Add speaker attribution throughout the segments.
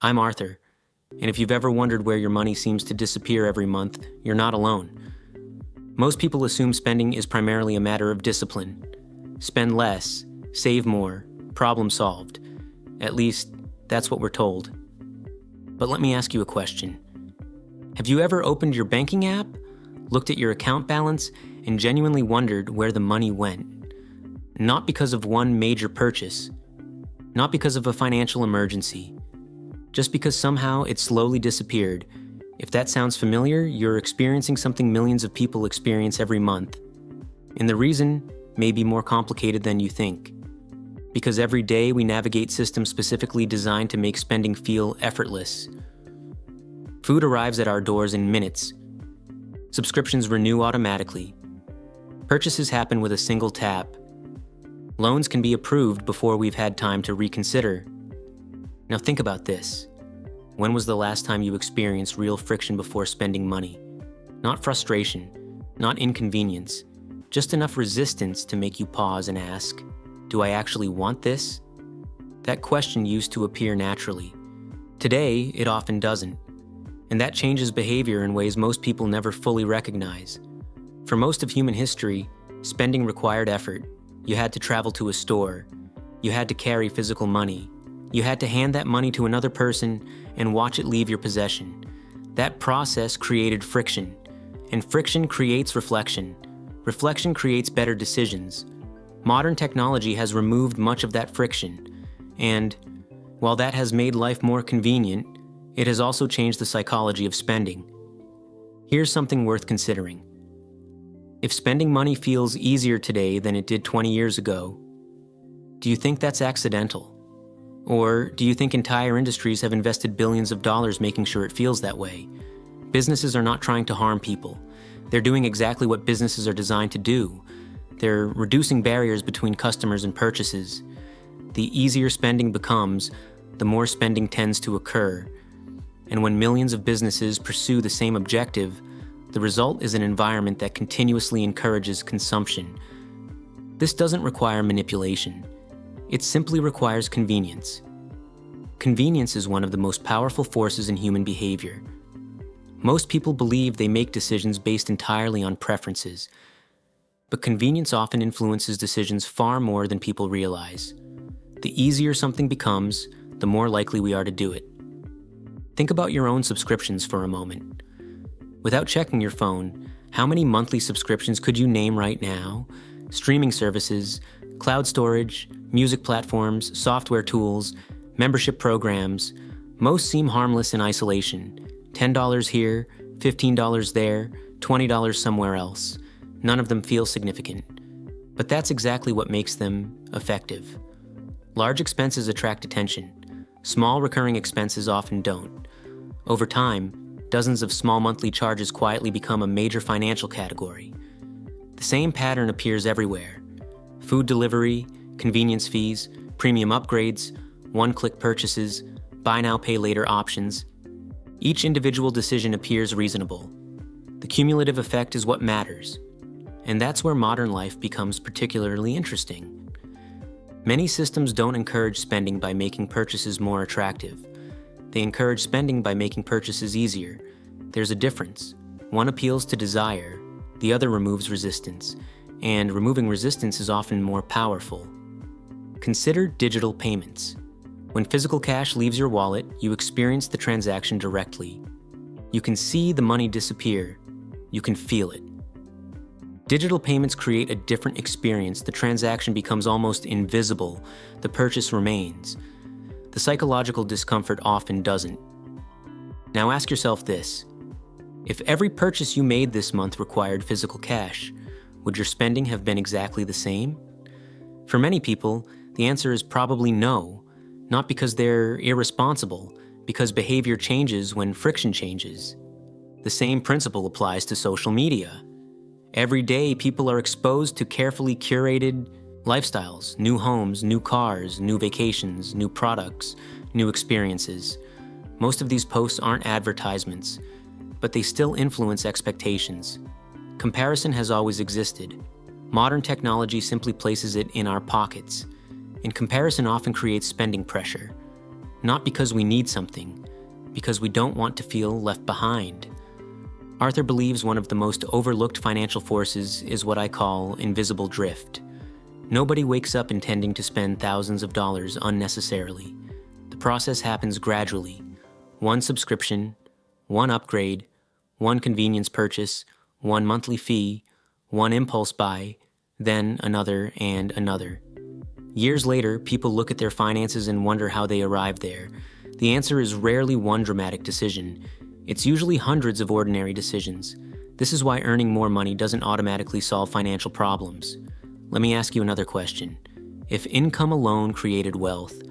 Speaker 1: I'm Arthur, and if you've ever wondered where your money seems to disappear every month, you're not alone. Most people assume spending is primarily a matter of discipline. Spend less, save more, problem solved. At least, that's what we're told. But let me ask you a question. Have you ever opened your banking app, looked at your account balance, and genuinely wondered where the money went? Not because of one major purchase, not because of a financial emergency, just because somehow it slowly disappeared. If that sounds familiar, you're experiencing something millions of people experience every month. And the reason may be more complicated than you think. Because every day we navigate systems specifically designed to make spending feel effortless. Food arrives at our doors in minutes. Subscriptions renew automatically. Purchases happen with a single tap. Loans can be approved before we've had time to reconsider. Now think about this. When was the last time you experienced real friction before spending money? Not frustration, not inconvenience, just enough resistance to make you pause and ask, do I actually want this? That question used to appear naturally. Today, it often doesn't. And that changes behavior in ways most people never fully recognize. For most of human history, spending required effort. You had to travel to a store. You had to carry physical money. You had to hand that money to another person and watch it leave your possession. That process created friction, and friction creates reflection. Reflection creates better decisions. Modern technology has removed much of that friction, and while that has made life more convenient, it has also changed the psychology of spending. Here's something worth considering. If spending money feels easier today than it did 20 years ago, do you think that's accidental? Or do you think entire industries have invested billions of dollars making sure it feels that way? Businesses are not trying to harm people. They're doing exactly what businesses are designed to do. They're reducing barriers between customers and purchases. The easier spending becomes, the more spending tends to occur. And when millions of businesses pursue the same objective, the result is an environment that continuously encourages consumption. This doesn't require manipulation. It simply requires convenience. Convenience is one of the most powerful forces in human behavior. Most people believe they make decisions based entirely on preferences, but convenience often influences decisions far more than people realize. The easier something becomes, the more likely we are to do it. Think about your own subscriptions for a moment. Without checking your phone, how many monthly subscriptions could you name right now? Streaming services, cloud storage, music platforms, software tools, membership programs. Most seem harmless in isolation. $10 here, $15 there, $20 somewhere else. None of them feel significant. But that's exactly what makes them effective. Large expenses attract attention. Small recurring expenses often don't. Over time, dozens of small monthly charges quietly become a major financial category. The same pattern appears everywhere. Food delivery, convenience fees, premium upgrades, one-click purchases, buy now, pay later options. Each individual decision appears reasonable. The cumulative effect is what matters. And that's where modern life becomes particularly interesting. Many systems don't encourage spending by making purchases more attractive. They encourage spending by making purchases easier. There's a difference. One appeals to desire, the other removes resistance. And removing resistance is often more powerful. Consider digital payments. When physical cash leaves your wallet, you experience the transaction directly. You can see the money disappear. You can feel it. Digital payments create a different experience. The transaction becomes almost invisible. The purchase remains. The psychological discomfort often doesn't. Now ask yourself this. If every purchase you made this month required physical cash, would your spending have been exactly the same? For many people, the answer is probably no, not because they're irresponsible, because behavior changes when friction changes. The same principle applies to social media. Every day, people are exposed to carefully curated lifestyles, new homes, new cars, new vacations, new products, new experiences. Most of these posts aren't advertisements, but they still influence expectations. Comparison has always existed. Modern technology simply places it in our pockets, and comparison often creates spending pressure. not because we need something, because we don't want to feel left behind. Arthur believes one of the most overlooked financial forces is what I call invisible drift. Nobody wakes up intending to spend thousands of dollars unnecessarily. The process happens gradually. One subscription, one upgrade, one convenience purchase, one monthly fee, one impulse buy, then another and another. Years later, people look at their finances and wonder how they arrived there. The answer is rarely one dramatic decision. It's usually hundreds of ordinary decisions. This is why earning more money doesn't automatically solve financial problems. Let me ask you another question. If income alone created wealth,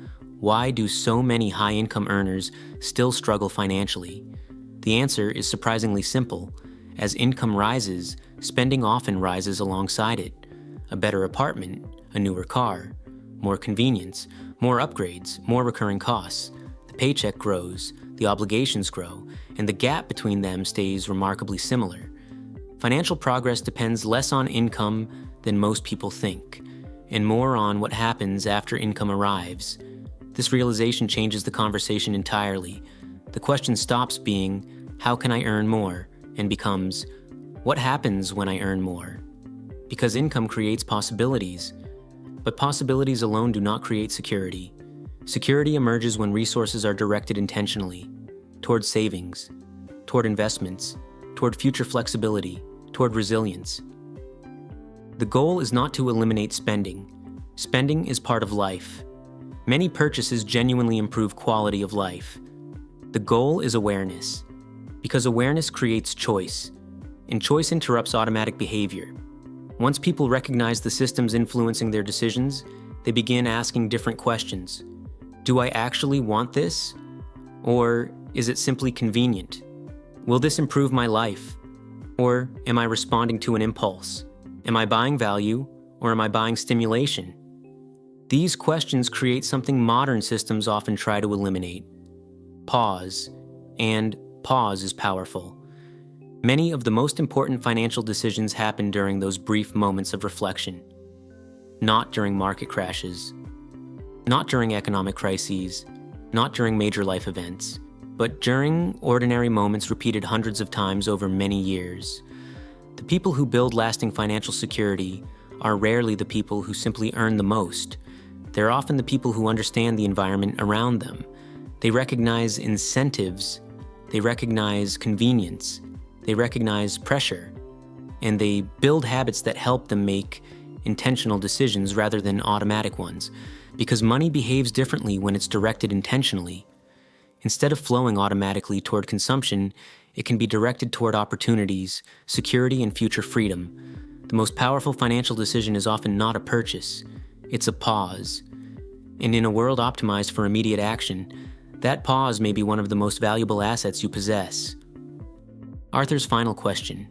Speaker 1: why do so many high-income earners still struggle financially? The answer is surprisingly simple. As income rises, spending often rises alongside it. A better apartment, a newer car, more convenience, more upgrades, more recurring costs. The paycheck grows, the obligations grow, and the gap between them stays remarkably similar. Financial progress depends less on income than most people think, and more on what happens after income arrives. This realization changes the conversation entirely. The question stops being, how can I earn more? And becomes, what happens when I earn more? Because income creates possibilities. But possibilities alone do not create security. Security emerges when resources are directed intentionally, toward savings, toward investments, toward future flexibility, toward resilience. The goal is not to eliminate spending. Spending is part of life. Many purchases genuinely improve quality of life. The goal is awareness, because awareness creates choice, and choice interrupts automatic behavior. Once people recognize the systems influencing their decisions, they begin asking different questions. Do I actually want this? Or is it simply convenient? Will this improve my life? Or am I responding to an impulse? Am I buying value, or am I buying stimulation? These questions create something modern systems often try to eliminate: pause. And pause is powerful. Many of the most important financial decisions happen during those brief moments of reflection. Not during market crashes, not during economic crises, not during major life events, but during ordinary moments repeated hundreds of times over many years. The people who build lasting financial security are rarely the people who simply earn the most. They're often the people who understand the environment around them. They recognize incentives, they recognize convenience, they recognize pressure, and they build habits that help them make intentional decisions rather than automatic ones, because money behaves differently when it's directed intentionally. Instead of flowing automatically toward consumption, it can be directed toward opportunities, security, and future freedom. The most powerful financial decision is often not a purchase, it's a pause. And in a world optimized for immediate action, that pause may be one of the most valuable assets you possess. Arthur's final question: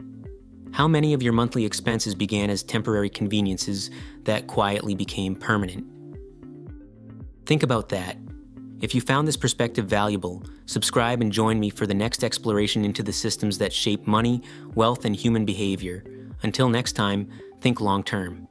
Speaker 1: how many of your monthly expenses began as temporary conveniences that quietly became permanent? Think about that. If you found this perspective valuable, subscribe and join me for the next exploration into the systems that shape money, wealth, and human behavior. Until next time, think long-term.